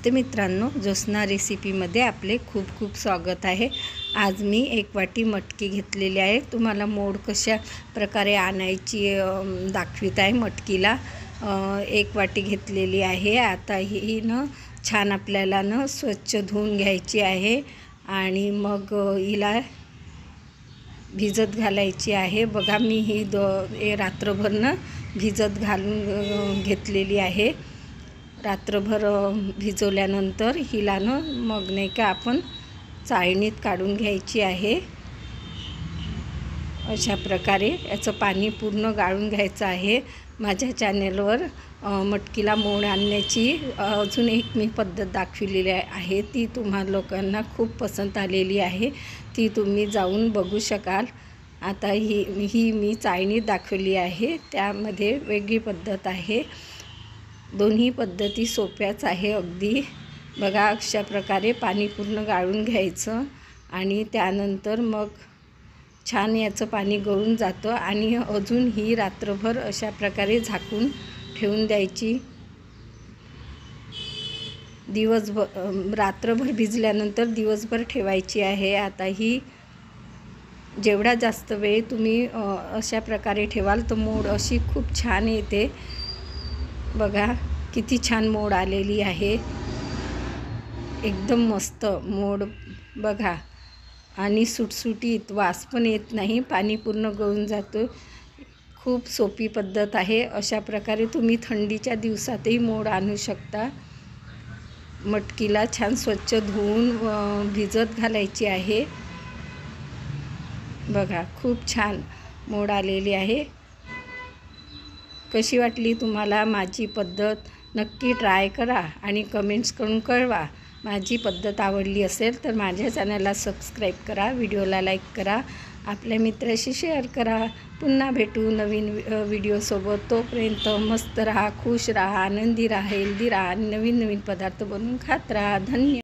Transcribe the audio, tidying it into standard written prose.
नमस्ते मित्रांनो, ज्योत्स्ना रेसिपीमध्ये आपले खूप खूप स्वागत आहे। आज मी 1 वाटी मटकी घेतलेली आहे। तुम्हाला मोड कशा प्रकारे आणायची दाखवित आहे। मटकीला 1 वाटी घेतलेली आहे। आता ही छान आपल्याला स्वच्छ धुवून घ्यायची आहे आणि मग हिला भिजत घालायची आहे। बघा मी ही रात्रभर भिजत घालून घेतलेली आहे। रात्रभर भिजवल्यानंतर हिला मग नाही का आपण चाळणीत काढून घ्यायची आहे। अशा प्रकारे याचं पाणी पूर्ण गाळून घ्यायचं आहे। माझ्या चॅनलवर मटकीला मोड आणण्याची अजून एक मी पद्धत दाखवलेली आहे। ती तुम्हा लोकांना खूप पसंत आलेली आहे। ती तुम्ही जाऊन बघू शकाल। आता ही मी चाळणीत दाखवली आहे, त्यामध्ये वेगळी पद्धत आहे। दोन्ही पद्धती सोप्याच आहे अगदी। बघा अशा प्रकारे पाणी पूर्ण गाळून घ्यायचं आणि त्यानंतर मग छान याचं पाणी गळून जातं आणि अजून ही रात्रभर अशा प्रकारे झाकून ठेवून द्यायची। रात्रभर भिजल्यानंतर दिवसभर ठेवायची आहे। आता ही जेवढा जास्त वेळ तुम्ही अशा प्रकारे ठेवाल तर मोड अशी खूप छान येते। बघा किती छान मोड आलेली आहे, एकदम मस्त मोड बघा। आणि सुटसुटीत वास पण येत नाही, पाणी पूर्ण गळून जातं। खूप सोपी पद्धत आहे। अशा प्रकारे तुम्ही थंडीच्या दिवसातही मोड आणू शकता। मटकीला छान स्वच्छ धुवून भिजत घालायची आहे। बघा खूप छान मोड आलेली आहे। कशी वाटली तुम्हाला माझी पद्धत? नक्की ट्राय करा आणि कमेंट्स करून कळवा। माझी पद्धत आवडली असेल तर माझ्या चॅनलला सबस्क्राईब करा, व्हिडिओला लाईक करा, आपल्या मित्राशी शेअर करा। पुन्हा भेटू नवीन व्हिडिओसोबत। तोपर्यंत मस्त राहा, खुश राहा, आनंदी राहा, हेल्दी राहा आणि नवीन नवीन पदार्थ बनवून खात राहा। धन्यवाद।